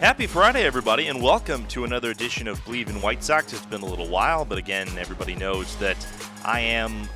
Happy Friday, everybody, and welcome to another edition of Believe in White Sox. It's been a little while, but again, everybody knows that I am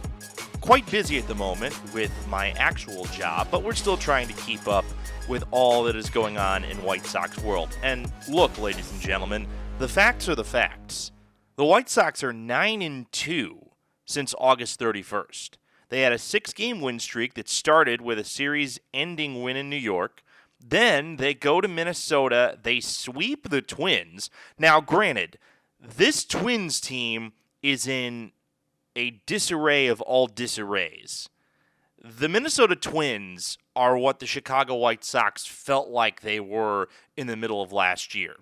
quite busy at the moment with my actual job, but we're still trying to keep up with all that is going on in White Sox world. And look, ladies and gentlemen, the facts are the facts. The White Sox are 9-2 since August 31st. They had a 6-game win streak that started with a series-ending win in New York. Then they go to Minnesota. They sweep the Twins. Now, granted, this Twins team is in a disarray of all disarrays. The Minnesota Twins are what the Chicago White Sox felt like they were in the middle of last year.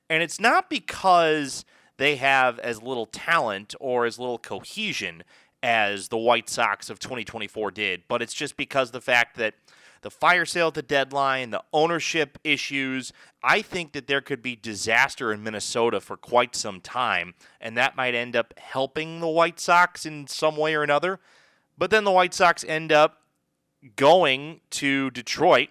And it's not because they have as little talent or as little cohesion as the White Sox of 2024 did, but it's just because of the fact that the fire sale at the deadline, the ownership issues, I think that there could be disaster in Minnesota for quite some time, and that might end up helping the White Sox in some way or another. But then the White Sox end up going to Detroit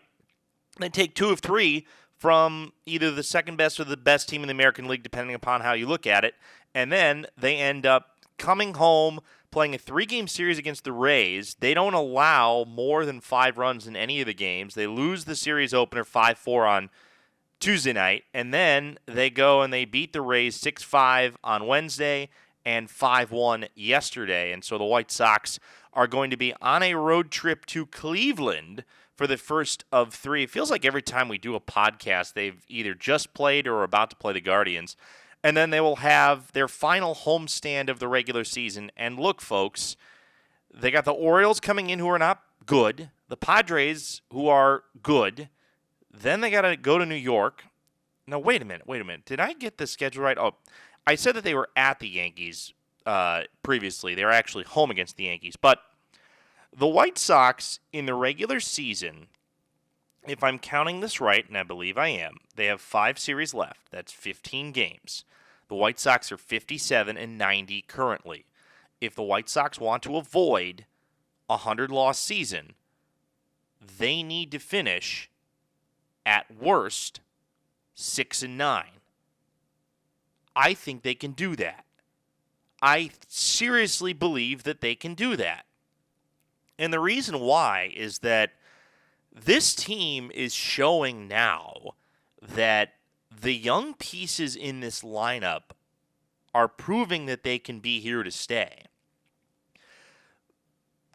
and take 2 of 3 from either the second best or the best team in the American League, depending upon how you look at it. And then they end up coming home, playing a 3-game series against the Rays. They don't allow more than 5 runs in any of the games. They lose the series opener 5-4 on Tuesday night, and then they go and they beat the Rays 6-5 on Wednesday and 5-1 yesterday. And so the White Sox are going to be on a road trip to Cleveland for the first of 3. It feels like every time we do a podcast, they've either just played or are about to play the Guardians. And then they will have their final homestand of the regular season. And look, folks, they got the Orioles coming in who are not good, the Padres who are good. Then they got to go to New York. Now, wait a minute. Did I get the schedule right? Oh, I said that they were at the Yankees previously. They were actually home against the Yankees. But the White Sox in the regular season, if I'm counting this right, and I believe I am, they have 5 series left. That's 15 games. The White Sox are 57-90 currently. If the White Sox want to avoid a 100-loss season, they need to finish, at worst, 6-9. I think they can do that. I seriously believe that they can do that. And the reason why is that this team is showing now that the young pieces in this lineup are proving that they can be here to stay.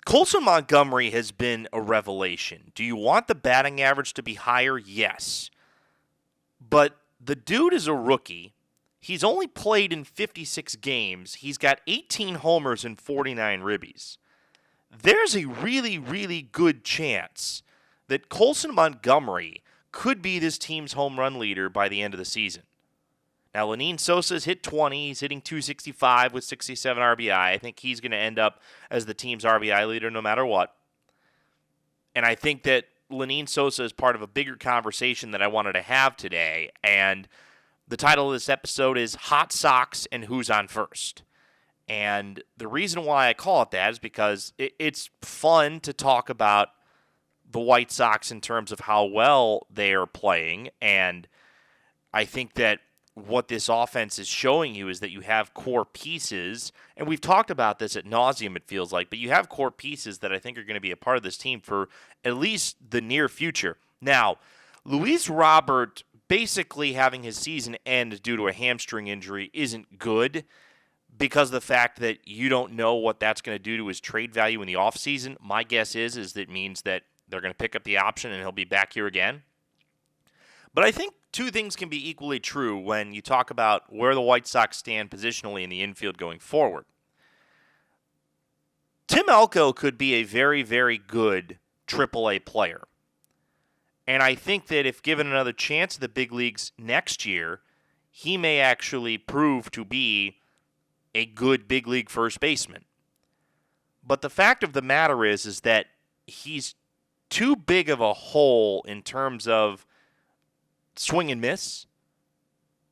Colson Montgomery has been a revelation. Do you want the batting average to be higher? Yes. But the dude is a rookie. He's only played in 56 games. He's got 18 homers and 49 ribbies. There's a really, really good chance that Colson Montgomery could be this team's home run leader by the end of the season. Now, Lenyn Sosa's hit 20. He's hitting 265 with 67 RBI. I think he's going to end up as the team's RBI leader no matter what. And I think that Lenyn Sosa is part of a bigger conversation that I wanted to have today. And the title of this episode is Hot Sox and Who's on First. And the reason why I call it that is because it's fun to talk about the White Sox in terms of how well they are playing, and I think that what this offense is showing you is that you have core pieces, and we've talked about this at nauseum, it feels like, but you have core pieces that I think are going to be a part of this team for at least the near future. Now, Luis Robert basically having his season end due to a hamstring injury isn't good because of the fact that you don't know what that's going to do to his trade value in the offseason. My guess is that it means that they're going to pick up the option and he'll be back here again. But I think two things can be equally true when you talk about where the White Sox stand positionally in the infield going forward. Tim Elko could be a very, very good AAA player. And I think that if given another chance at the big leagues next year, he may actually prove to be a good big league first baseman. But the fact of the matter is that he's too big of a hole in terms of swing and miss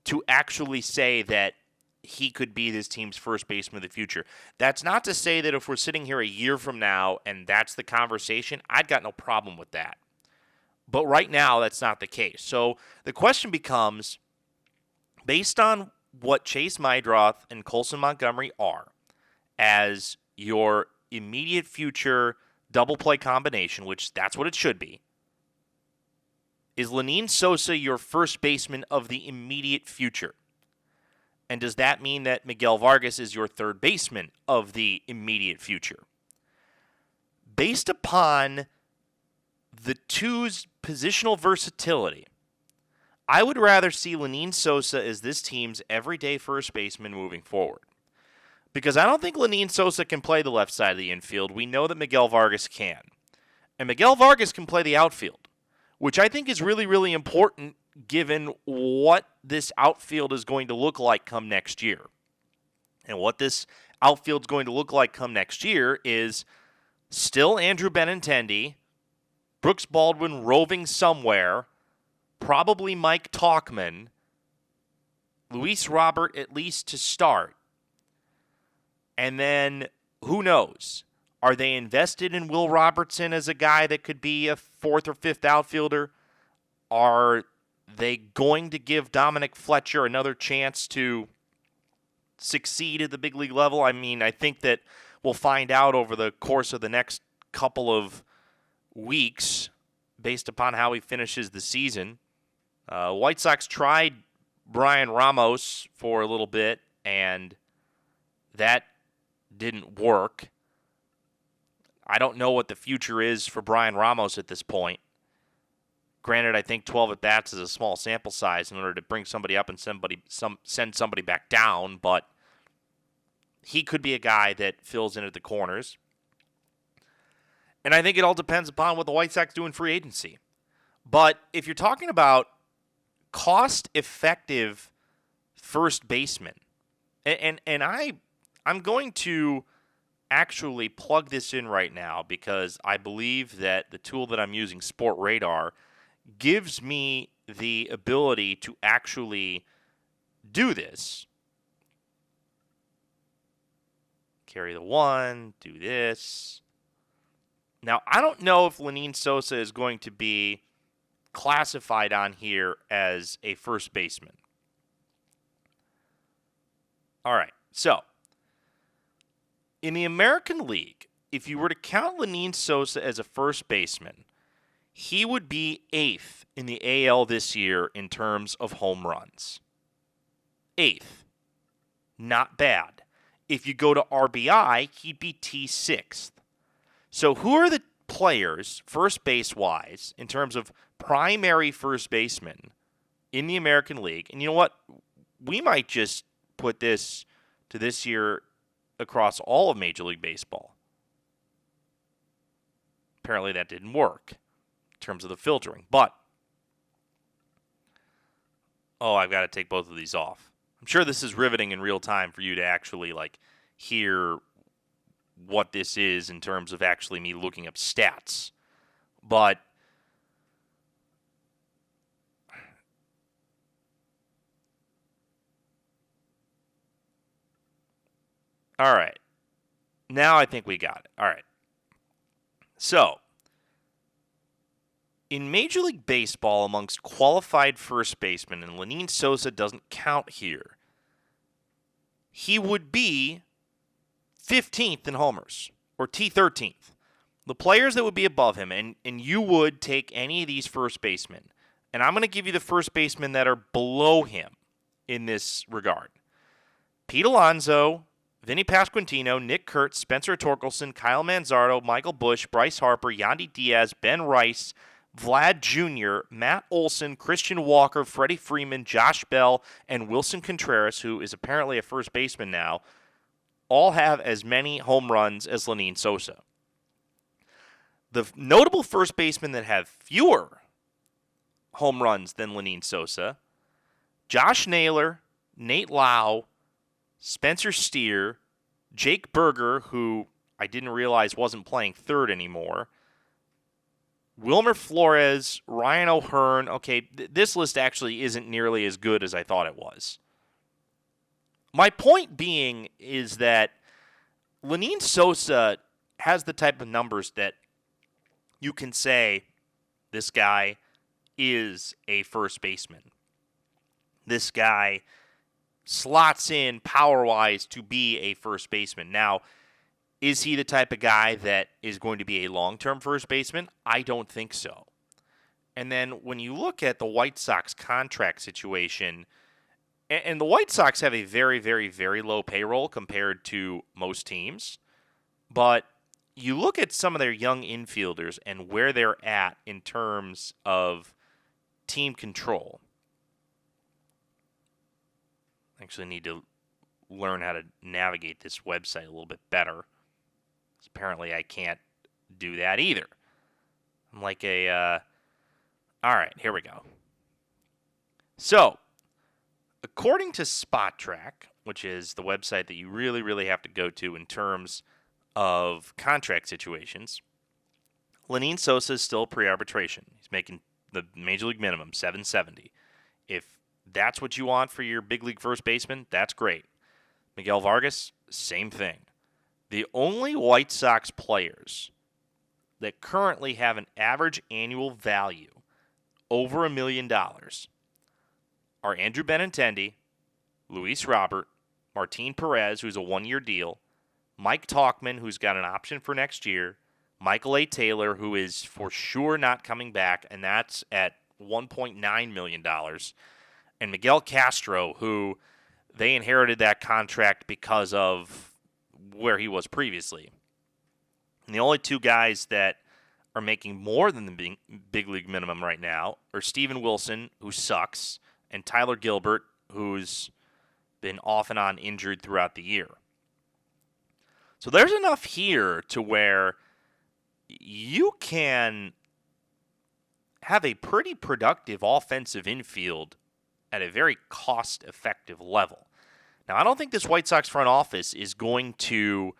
to actually say that he could be this team's first baseman of the future. That's not to say that if we're sitting here a year from now and that's the conversation, I've got no problem with that. But right now, that's not the case. So the question becomes, based on what Chase Meidroth and Colson Montgomery are as your immediate future double play combination, which that's what it should be, is Lenyn Sosa your first baseman of the immediate future? And does that mean that Miguel Vargas is your third baseman of the immediate future? Based upon the two's positional versatility, I would rather see Lenyn Sosa as this team's everyday first baseman moving forward. Because I don't think Lenyn Sosa can play the left side of the infield. We know that Miguel Vargas can. And Miguel Vargas can play the outfield, which I think is really, really important given what this outfield is going to look like come next year. And what this outfield is going to look like come next year is still Andrew Benintendi, Brooks Baldwin roving somewhere, probably Mike Tauchman, Luis Robert at least to start. And then, who knows? Are they invested in Will Robertson as a guy that could be a fourth or fifth outfielder? Are they going to give Dominic Fletcher another chance to succeed at the big league level? I mean, I think that we'll find out over the course of the next couple of weeks based upon how he finishes the season. White Sox tried Brian Ramos for a little bit, and that didn't work. I don't know what the future is for Brian Ramos at this point. Granted, I think 12 at-bats is a small sample size in order to bring somebody up and send somebody back down, but he could be a guy that fills in at the corners. And I think it all depends upon what the White Sox do in free agency. But if you're talking about cost-effective first baseman, and I'm going to actually plug this in right now because I believe that the tool that I'm using, Sport Radar, gives me the ability to actually do this. Carry the one, do this. Now, I don't know if Lenyn Sosa is going to be classified on here as a first baseman. All right, so in the American League, if you were to count Lenyn Sosa as a first baseman, he would be 8th in the AL this year in terms of home runs. 8th. Not bad. If you go to RBI, he'd be T6th. So who are the players, first base-wise, in terms of primary first baseman in the American League? And you know what? We might just put this to this year across all of Major League Baseball. Apparently that didn't work in terms of the filtering. But, I've got to take both of these off. I'm sure this is riveting in real time for you to actually hear what this is in terms of actually me looking up stats. But all right. Now I think we got it. All right. So, in Major League Baseball, amongst qualified first basemen, and Lenyn Sosa doesn't count here, he would be 15th in homers, or T13th. The players that would be above him, and you would take any of these first basemen, and I'm going to give you the first basemen that are below him in this regard. Pete Alonso, Vinny Pasquantino, Nick Kurtz, Spencer Torkelson, Kyle Manzardo, Michael Busch, Bryce Harper, Yandy Diaz, Ben Rice, Vlad Jr., Matt Olson, Christian Walker, Freddie Freeman, Josh Bell, and Wilson Contreras, who is apparently a first baseman now, all have as many home runs as Lenyn Sosa. The notable first basemen that have fewer home runs than Lenyn Sosa, Josh Naylor, Nate Lau, Spencer Steer, Jake Berger, who I didn't realize wasn't playing third anymore, Wilmer Flores, Ryan O'Hearn. Okay, this list actually isn't nearly as good as I thought it was. My point being is that Lenyn Sosa has the type of numbers that you can say this guy is a first baseman. This guy slots in power-wise to be a first baseman. Now, is he the type of guy that is going to be a long-term first baseman? I don't think so. And then when you look at the White Sox contract situation, and the White Sox have a very, very, very low payroll compared to most teams, but you look at some of their young infielders and where they're at in terms of team control. I actually need to learn how to navigate this website a little bit better. Apparently I can't do that either. I'm like all right, here we go. So, according to Spot Track, which is the website that you really, really have to go to in terms of contract situations, Lenyn Sosa is still pre-arbitration. He's making the major league minimum, $770. If that's what you want for your big league first baseman, that's great. Miguel Vargas, same thing. The only White Sox players that currently have an average annual value over $1 million are Andrew Benintendi, Luis Robert, Martin Perez, who's a one-year deal, Mike Tauchman, who's got an option for next year, Michael A. Taylor, who is for sure not coming back, and that's at $1.9 million, and Miguel Castro, who they inherited that contract because of where he was previously. And the only two guys that are making more than the big league minimum right now are Steven Wilson, who sucks, and Tyler Gilbert, who's been off and on injured throughout the year. So there's enough here to where you can have a pretty productive offensive infield at a very cost-effective level. Now, I don't think this White Sox front office is going to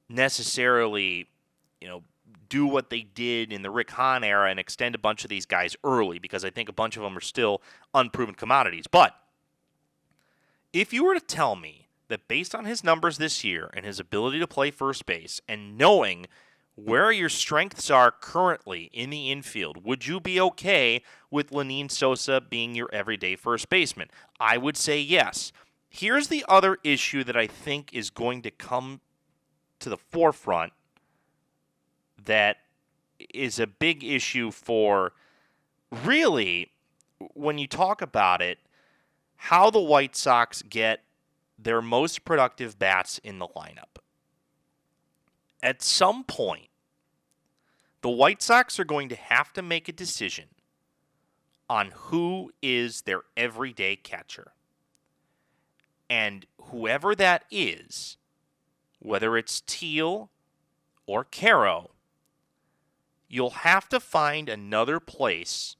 necessarily, do what they did in the Rick Hahn era and extend a bunch of these guys early, because I think a bunch of them are still unproven commodities. But if you were to tell me that based on his numbers this year and his ability to play first base and knowing where your strengths are currently in the infield, would you be okay with Lenyn Sosa being your everyday first baseman? I would say yes. Here's the other issue that I think is going to come to the forefront that is a big issue for, really, when you talk about it, how the White Sox get their most productive bats in the lineup. At some point, the White Sox are going to have to make a decision on who is their everyday catcher. And whoever that is, whether it's Teal or Caro, you'll have to find another place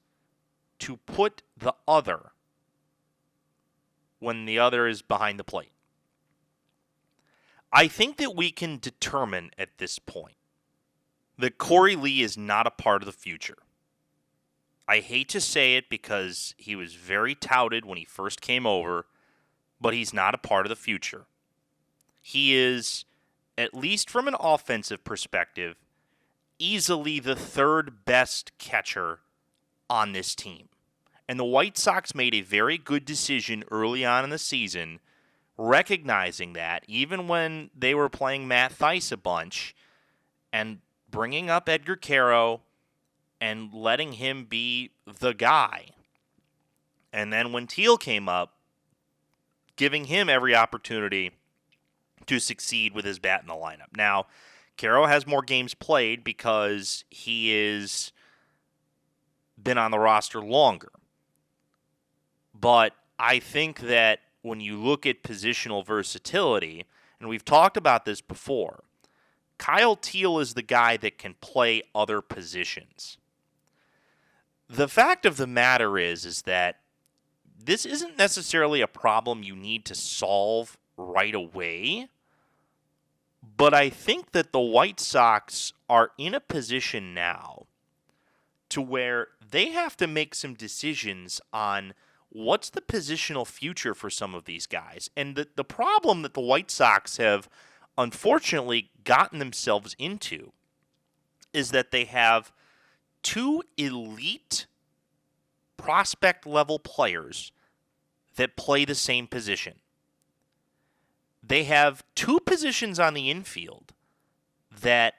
to put the other when the other is behind the plate. I think that we can determine at this point that Corey Lee is not a part of the future. I hate to say it because he was very touted when he first came over, but he's not a part of the future. He is, at least from an offensive perspective, easily the third best catcher on this team. And the White Sox made a very good decision early on in the season, recognizing that, even when they were playing Matt Thaiss a bunch, and bringing up Edgar Caro and letting him be the guy. And then when Teal came up, giving him every opportunity to succeed with his bat in the lineup. Now, Caro has more games played because he is been on the roster longer. But I think that when you look at positional versatility, and we've talked about this before, Kyle Teal is the guy that can play other positions. The fact of the matter is that this isn't necessarily a problem you need to solve right away, but I think that the White Sox are in a position now to where they have to make some decisions on what's the positional future for some of these guys. And the problem that the White Sox have unfortunately gotten themselves into is that they have two elite prospect level players that play the same position. They have two positions on the infield that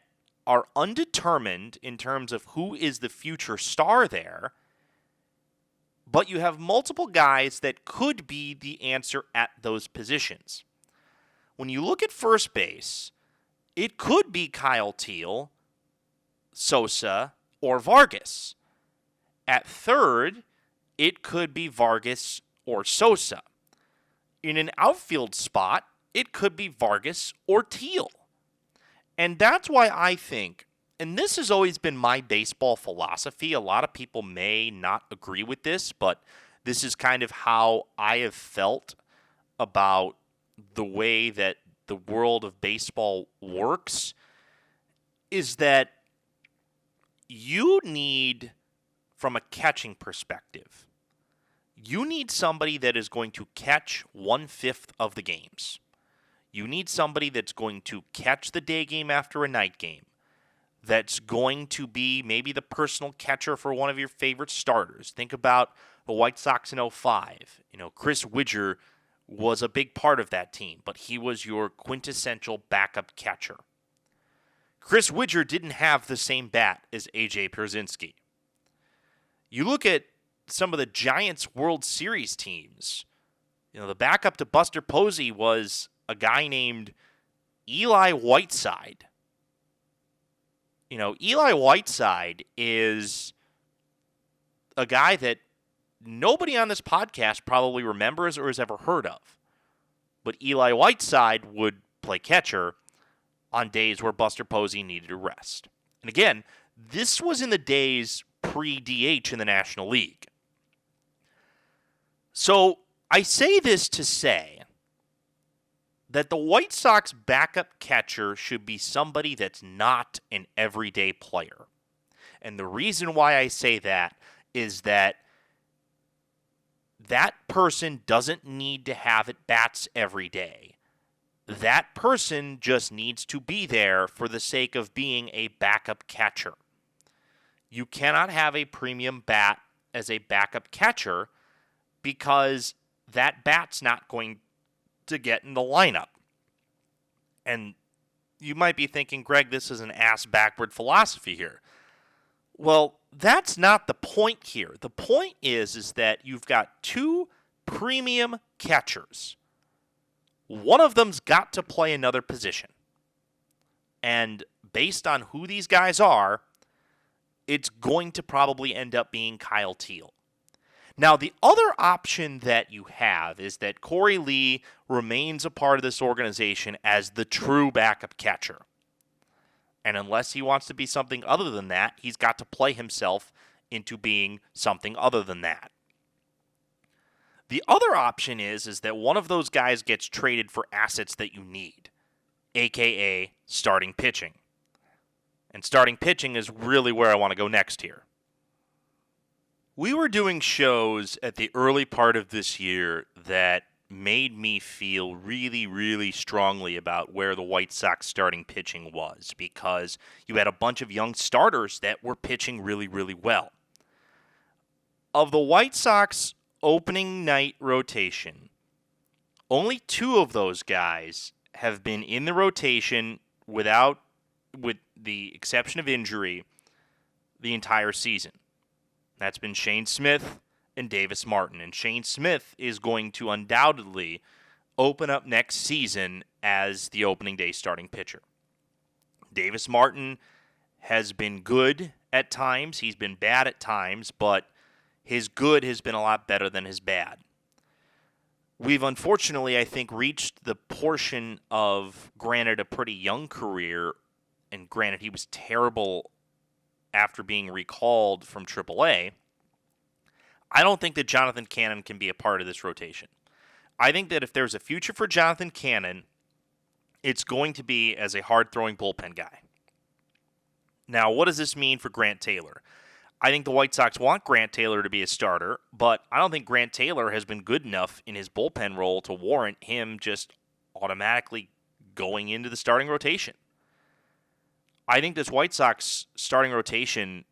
are undetermined in terms of who is the future star there, but you have multiple guys that could be the answer at those positions. When you look at first base, it could be Kyle Teal, Sosa, or Vargas. At third, it could be Vargas or Sosa. In an outfield spot, it could be Vargas or Teal. And that's why I think, and this has always been my baseball philosophy, a lot of people may not agree with this, but this is kind of how I have felt about the way that the world of baseball works, is that you need, from a catching perspective, you need somebody that is going to catch 1/5 of the games. You need somebody that's going to catch the day game after a night game, that's going to be maybe the personal catcher for one of your favorite starters. Think about the White Sox in '05. Chris Widger was a big part of that team, but he was your quintessential backup catcher. Chris Widger didn't have the same bat as A.J. Pierzynski. You look at some of the Giants World Series teams, the backup to Buster Posey was a guy named Eli Whiteside. Eli Whiteside is a guy that nobody on this podcast probably remembers or has ever heard of. But Eli Whiteside would play catcher on days where Buster Posey needed a rest. And again, this was in the days pre-DH in the National League. So I say this to say that the White Sox backup catcher should be somebody that's not an everyday player. And the reason why I say that is that person doesn't need to have at bats every day. That person just needs to be there for the sake of being a backup catcher. You cannot have a premium bat as a backup catcher because that bat's not going to get in the lineup. And you might be thinking, Greg, this is an ass-backward philosophy here. Well, that's not the point here. The point is that you've got two premium catchers. One of them's got to play another position. And based on who these guys are, it's going to probably end up being Kyle Teal. Now, the other option that you have is that Corey Lee remains a part of this organization as the true backup catcher. And unless he wants to be something other than that, he's got to play himself into being something other than that. The other option is that one of those guys gets traded for assets that you need, a.k.a. starting pitching. And starting pitching is really where I want to go next here. We were doing shows at the early part of this year that made me feel really, really strongly about where the White Sox starting pitching was, because you had a bunch of young starters that were pitching really, really well. Of the White Sox opening night rotation, only two of those guys have been in the rotation with the exception of injury, the entire season. That's been Shane Smith and Davis Martin. And Shane Smith is going to undoubtedly open up next season as the opening day starting pitcher. Davis Martin has been good at times. He's been bad at times, but his good has been a lot better than his bad. We've unfortunately, I think, reached the portion of, granted, a pretty young career, and granted, he was terrible after being recalled from AAA. I don't think that Jonathan Cannon can be a part of this rotation. I think that if there's a future for Jonathan Cannon, it's going to be as a hard-throwing bullpen guy. Now, what does this mean for Grant Taylor? I think the White Sox want Grant Taylor to be a starter, but I don't think Grant Taylor has been good enough in his bullpen role to warrant him just automatically going into the starting rotation. I think this White Sox starting rotation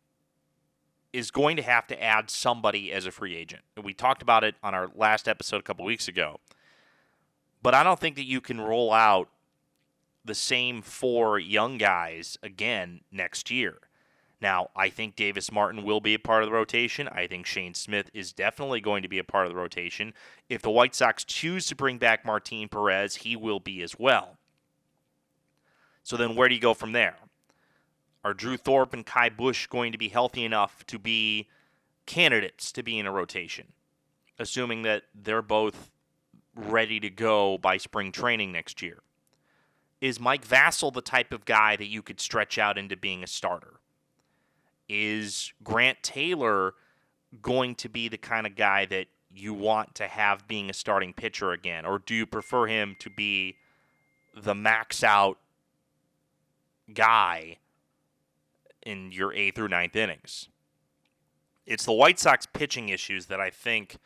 is going to have to add somebody as a free agent. We talked about it on our last episode a couple weeks ago. But I don't think that you can roll out the same 4 young guys again next year. Now, I think Davis Martin will be a part of the rotation. I think Shane Smith is definitely going to be a part of the rotation. If the White Sox choose to bring back Martin Perez, he will be as well. So then where do you go from there? Are Drew Thorpe and Kai Bush going to be healthy enough to be candidates to be in a rotation, assuming that they're both ready to go by spring training next year? Is Mike Vassell the type of guy that you could stretch out into being a starter? Is Grant Taylor going to be the kind of guy that you want to have being a starting pitcher again? Or do you prefer him to be the max out guy in your 8th through 9th innings? It's the White Sox pitching issues that I think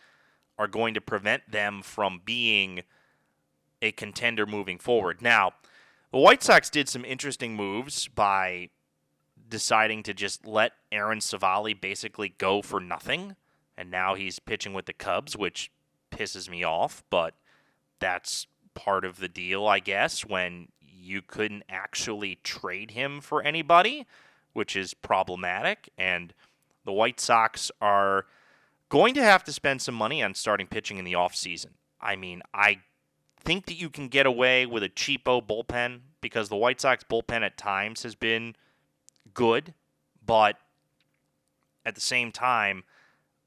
are going to prevent them from being a contender moving forward. Now, the White Sox did some interesting moves by deciding to just let Aaron Savali basically go for nothing, and now he's pitching with the Cubs, which pisses me off, but that's part of the deal, I guess, when you couldn't actually trade him for anybody, which is problematic, and the White Sox are going to have to spend some money on starting pitching in the offseason. I mean, I think that you can get away with a cheapo bullpen because the White Sox bullpen at times has been good, but at the same time,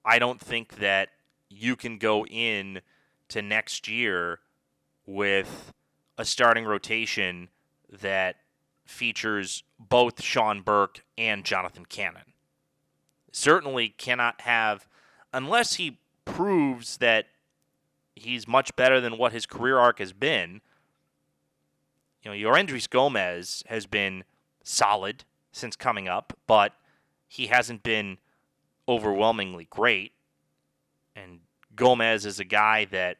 I don't think that you can go in to next year with a starting rotation that features both Sean Burke and Jonathan Cannon. Certainly cannot have, unless he proves that he's much better than what his career arc has been. You know, Yoendrys Gomez has been solid since coming up, but he hasn't been overwhelmingly great. And Gomez is a guy that,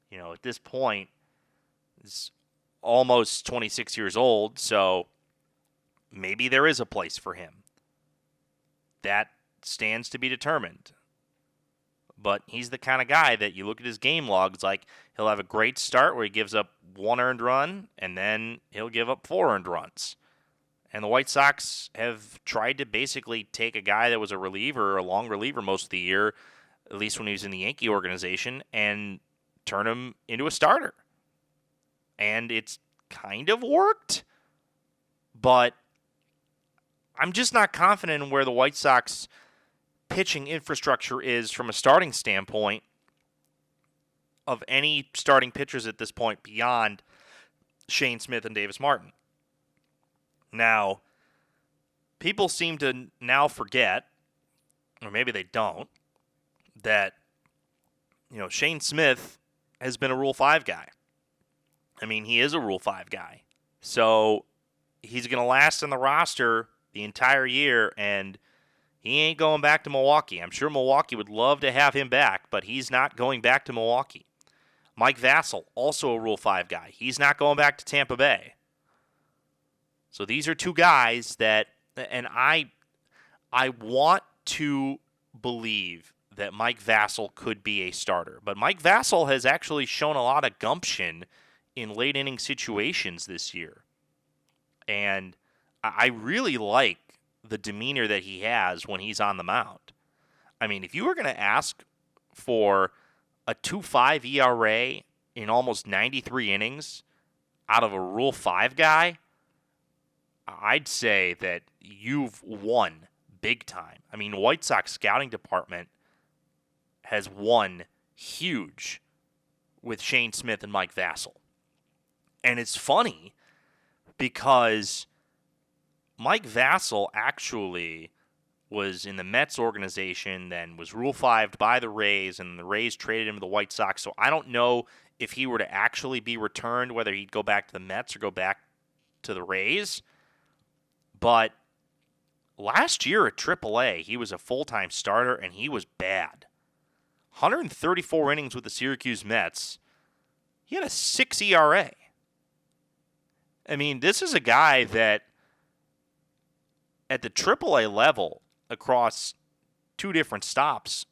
you know, at this point is almost 26 years old, so maybe there is a place for him. That stands to be determined. But he's the kind of guy that you look at his game logs, like he'll have a great start where he gives up 1 earned run, and then he'll give up 4 earned runs. And the White Sox have tried to basically take a guy that was a reliever, a long reliever most of the year, at least when he was in the Yankee organization, and turn him into a starter. And it's kind of worked, but I'm just not confident in where the White Sox pitching infrastructure is from a starting standpoint of any starting pitchers at this point beyond Shane Smith and Davis Martin. Now, people seem to now forget, or maybe they don't, that, you know, Shane Smith has been a Rule 5 guy. I mean, he is a Rule 5 guy. So he's going to last on the roster the entire year, and he ain't going back to Milwaukee. I'm sure Milwaukee would love to have him back, but he's not going back to Milwaukee. Mike Vassell, also a Rule 5 guy. He's not going back to Tampa Bay. So these are two guys that, and I want to believe that Mike Vassell could be a starter. But Mike Vassell has actually shown a lot of gumption in late inning situations this year. And I really like the demeanor that he has when he's on the mound. I mean, if you were going to ask for a 2.5 ERA in almost 93 innings out of a Rule 5 guy, I'd say that you've won big time. I mean, White Sox scouting department has won huge with Shane Smith and Mike Vassell. And it's funny because Mike Vassell actually was in the Mets organization, then was Rule 5'd by the Rays, and the Rays traded him to the White Sox. So I don't know if he were to actually be returned, whether he'd go back to the Mets or go back to the Rays. But last year at AAA, he was a full-time starter, and he was bad. 134 innings with the Syracuse Mets. He had a 6 ERA. I mean, this is a guy that at the AAA level across 2 different stops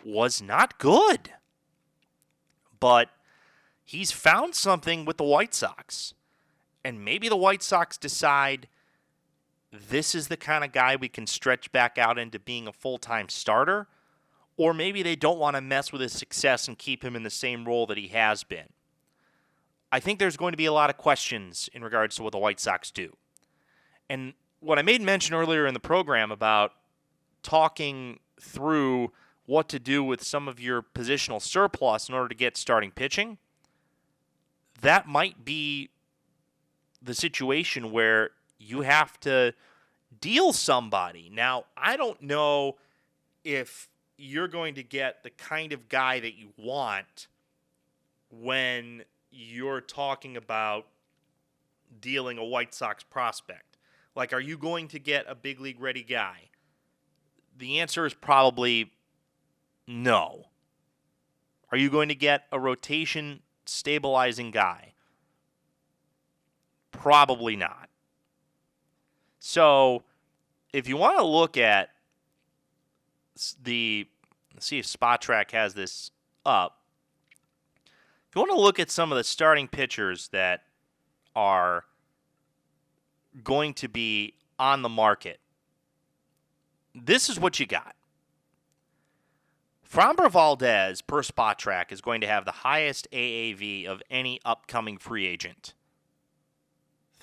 was not good. But he's found something with the White Sox. And maybe the White Sox decide this is the kind of guy we can stretch back out into being a full-time starter. Or maybe they don't want to mess with his success and keep him in the same role that he has been. I think there's going to be a lot of questions in regards to what the White Sox do. And what I made mention earlier in the program about talking through what to do with some of your positional surplus in order to get starting pitching, that might be the situation where you have to deal somebody. Now, I don't know if you're going to get the kind of guy that you want when you're talking about dealing a White Sox prospect. Like, are you going to get a big league ready guy? The answer is probably no. Are you going to get a rotation stabilizing guy? Probably not. So, if you want to look at let's see if Spot Track has this up. If you want to look at some of the starting pitchers that are going to be on the market, this is what you got. Framber Valdez, per Spot Track, is going to have the highest AAV of any upcoming free agent.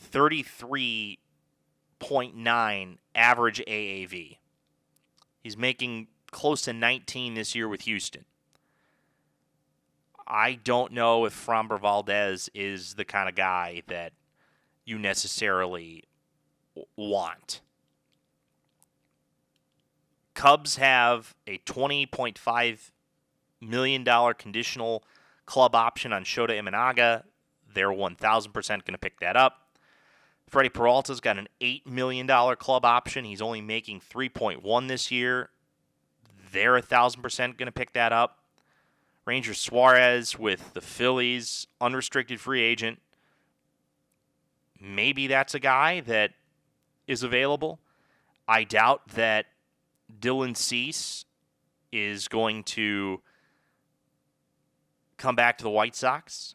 33.9 average AAV. He's making close to 19 this year with Houston. I don't know if Framber Valdez is the kind of guy that you necessarily want. Cubs have a $20.5 million conditional club option on Shota Imanaga. They're 1,000% going to pick that up. Freddie Peralta's got an $8 million club option. He's only making 3.1 this year. They're 1,000% going to pick that up. Ranger Suarez with the Phillies, unrestricted free agent. Maybe that's a guy that is available. I doubt that Dylan Cease is going to come back to the White Sox.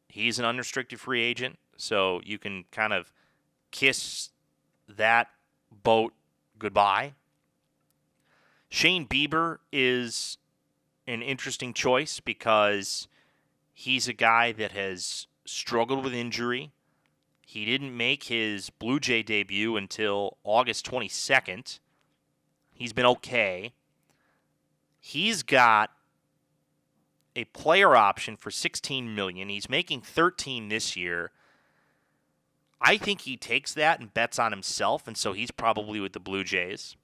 He's an unrestricted free agent, so you can kind of kiss that boat goodbye. Shane Bieber is an interesting choice because he's a guy that has struggled with injury. He didn't make his Blue Jay debut until August 22nd. He's been okay. He's got a player option for $16 million. He's making $13 this year. I think he takes that and bets on himself, and so he's probably with the Blue Jays.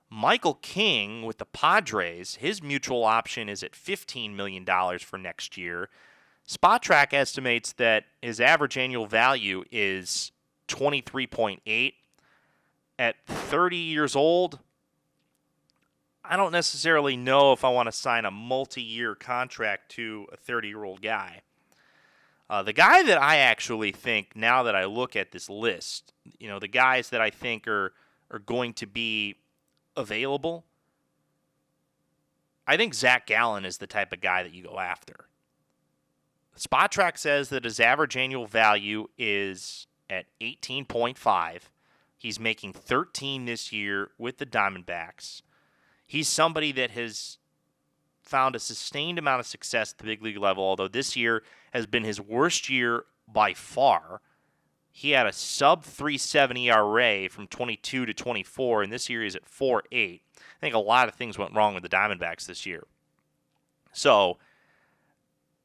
Michael King with the Padres, his mutual option is at $15 million for next year. Spot Track estimates that his average annual value is 23.8. At 30 years old, I don't necessarily know if I want to sign a multi-year contract to a 30-year-old guy. The guy that I actually think, now that I look at this list, the guys that I think are going to be available, I think Zach Gallen is the type of guy that you go after. Spot Track says that his average annual value is at 18.5. He's making 13 this year with the Diamondbacks. He's somebody that has found a sustained amount of success at the big league level, although this year has been his worst year by far. He had a sub-3.7 ERA from 22 to 24, and this year he's at 4.8. I think a lot of things went wrong with the Diamondbacks this year. So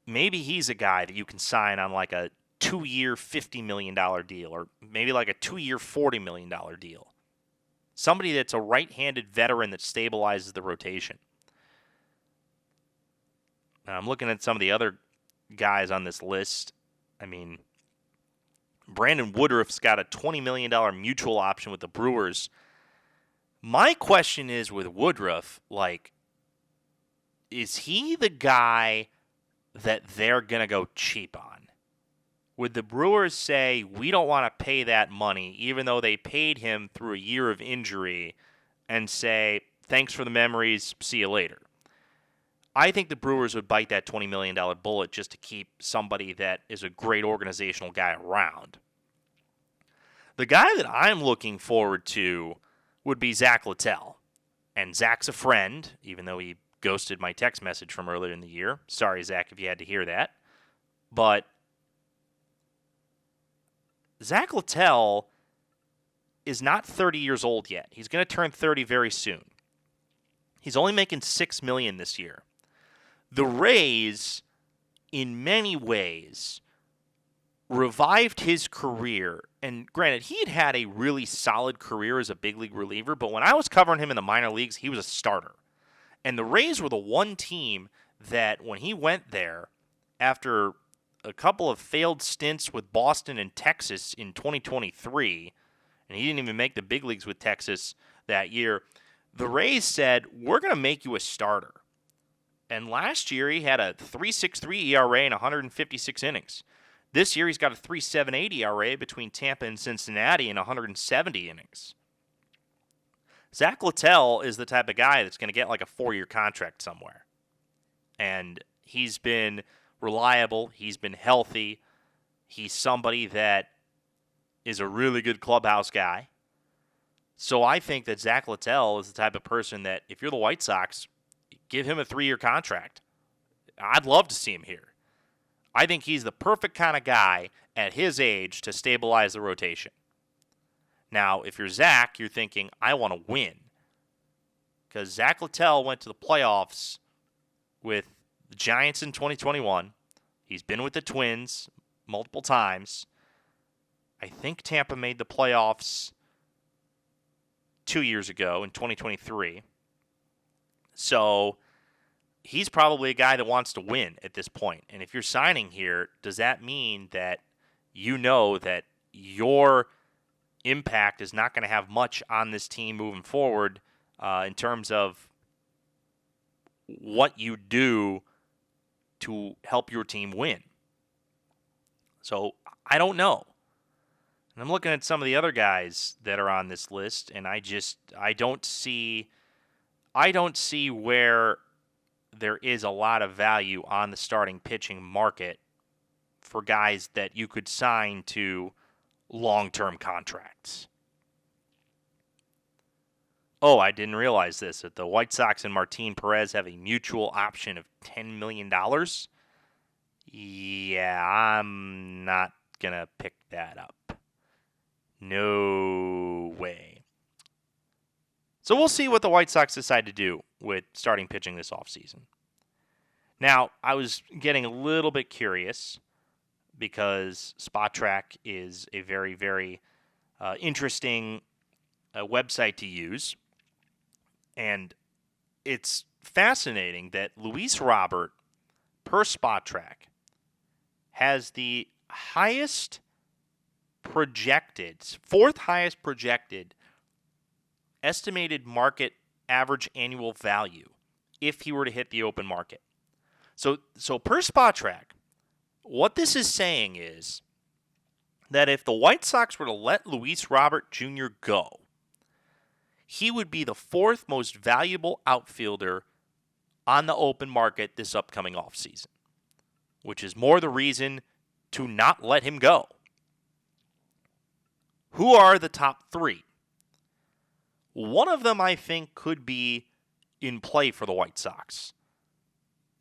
maybe he's a guy that you can sign on like a 2-year $50 million deal, or maybe like a 2-year $40 million deal. Somebody that's a right-handed veteran that stabilizes the rotation. Now, I'm looking at some of the other guys on this list. I mean, Brandon Woodruff's got a $20 million mutual option with the Brewers. My question is with Woodruff, is he the guy that they're going to go cheap on? Would the Brewers say, we don't want to pay that money, even though they paid him through a year of injury, and say, thanks for the memories, see you later. I think the Brewers would bite that $20 million bullet just to keep somebody that is a great organizational guy around. The guy that I'm looking forward to would be Zach Littell. And Zach's a friend, even though he ghosted my text message from earlier in the year. Sorry, Zach, if you had to hear that. But Zach Littell is not 30 years old yet. He's going to turn 30 very soon. He's only making $6 million this year. The Rays, in many ways, revived his career. And granted, he had had a really solid career as a big league reliever, but when I was covering him in the minor leagues, he was a starter. And the Rays were the one team that when he went there, after a couple of failed stints with Boston and Texas in 2023, and he didn't even make the big leagues with Texas that year, the Rays said, we're going to make you a starter. And last year, he had a 3.63 ERA in 156 innings. This year, he's got a 3.78 ERA between Tampa and Cincinnati in 170 innings. Zach Littell is the type of guy that's going to get like a 4-year contract somewhere. And he's been reliable. He's been healthy. He's somebody that is a really good clubhouse guy. So I think that Zach Littell is the type of person that if you're the White Sox, give him a 3-year contract. I'd love to see him here. I think he's the perfect kind of guy at his age to stabilize the rotation. Now, if you're Zach, you're thinking, I want to win. Because Zach Littell went to the playoffs with the Giants in 2021. He's been with the Twins multiple times. I think Tampa made the playoffs 2 years ago in 2023. So he's probably a guy that wants to win at this point. And if you're signing here, does that mean that you know that your impact is not going to have much on this team moving forward in terms of what you do to help your team win? So I don't know. And I'm looking at some of the other guys that are on this list, and I don't see where there is a lot of value on the starting pitching market for guys that you could sign to long-term contracts. Oh, I didn't realize this, that the White Sox and Martin Perez have a mutual option of $10 million. Yeah, I'm not going to pick that up. No way. So we'll see what the White Sox decide to do with starting pitching this offseason. Now, I was getting a little bit curious because SpotTrack is a very, very interesting website to use. And it's fascinating that Luis Robert, per SpotTrack, has the highest projected, fourth highest projected estimated market average annual value if he were to hit the open market. So per SpotTrack, what this is saying is that if the White Sox were to let Luis Robert Jr. go, he would be the fourth most valuable outfielder on the open market this upcoming offseason, which is more the reason to not let him go. Who are the top three? One of them, I think, could be in play for the White Sox.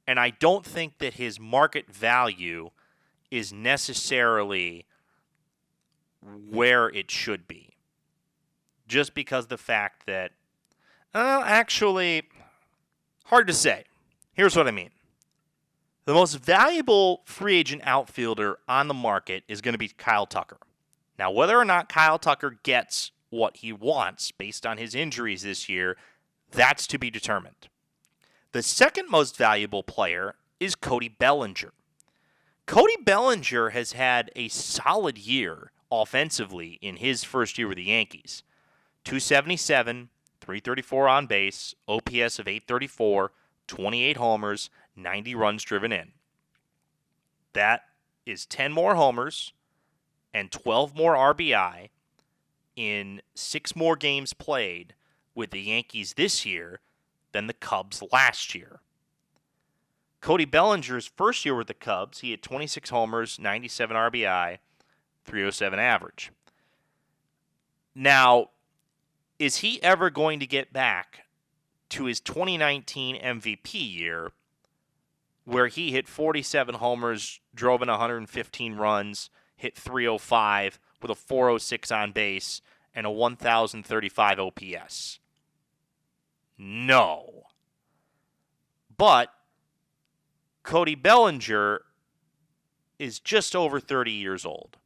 And I don't think that his market value is necessarily where it should be. Just because of the fact that, actually, hard to say. Here's what I mean. The most valuable free agent outfielder on the market is going to be Kyle Tucker. Now, whether or not Kyle Tucker gets what he wants based on his injuries this year, that's to be determined. The second most valuable player is Cody Bellinger. Cody Bellinger has had a solid year offensively in his first year with the Yankees. 277, 334 on base, OPS of 834, 28 homers, 90 runs driven in. That is 10 more homers and 12 more RBI in 6 more games played with the Yankees this year than the Cubs last year. Cody Bellinger's first year with the Cubs, he had 26 homers, 97 RBI, 307 average. Now, is he ever going to get back to his 2019 MVP year where he hit 47 homers, drove in 115 runs, hit 305 with a 406 on base and a 1,035 OPS? No. But Cody Bellinger is just over 30 years old.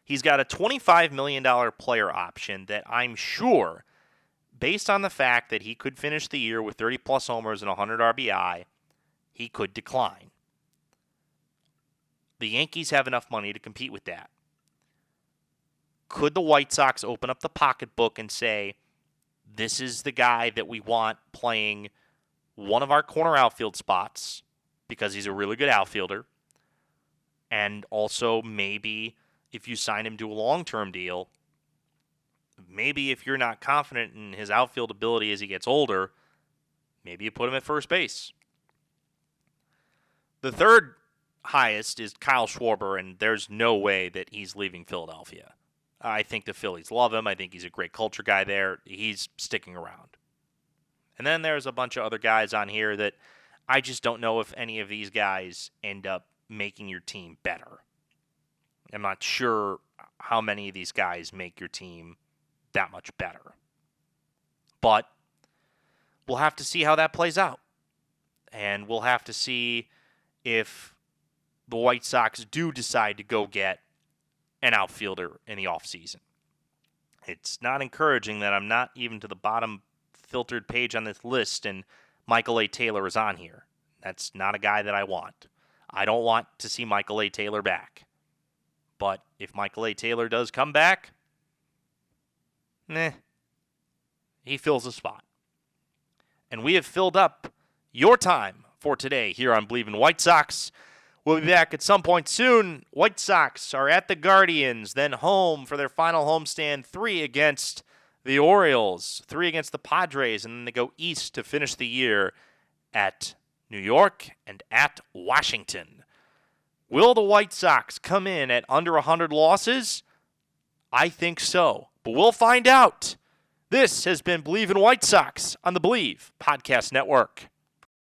He's got a $25 million player option that I'm sure, based on the fact that he could finish the year with 30-plus homers and 100 RBI, he could decline. The Yankees have enough money to compete with that. Could the White Sox open up the pocketbook and say, this is the guy that we want playing one of our corner outfield spots because he's a really good outfielder, and also maybe if you sign him to a long-term deal, maybe if you're not confident in his outfield ability as he gets older, maybe you put him at first base. The third highest is Kyle Schwarber, and there's no way that he's leaving Philadelphia. I think the Phillies love him. I think he's a great culture guy there. He's sticking around. And then there's a bunch of other guys on here that I just don't know if any of these guys end up making your team better. I'm not sure how many of these guys make your team that much better. But we'll have to see how that plays out. And we'll have to see if the White Sox do decide to go get an outfielder in the offseason. It's not encouraging that I'm not even to the bottom filtered page on this list and Michael A. Taylor is on here. That's not a guy that I want. I don't want to see Michael A. Taylor back. But if Michael A. Taylor does come back, he fills a spot. And we have filled up your time for today here on Believe in White Sox. We'll be back at some point soon. White Sox are at the Guardians, then home for their final homestand, 3 against the Orioles, 3 against the Padres, and then they go east to finish the year at New York and at Washington. Will the White Sox come in at under 100 losses? I think so, but we'll find out. This has been Believe in White Sox on the Believe Podcast Network.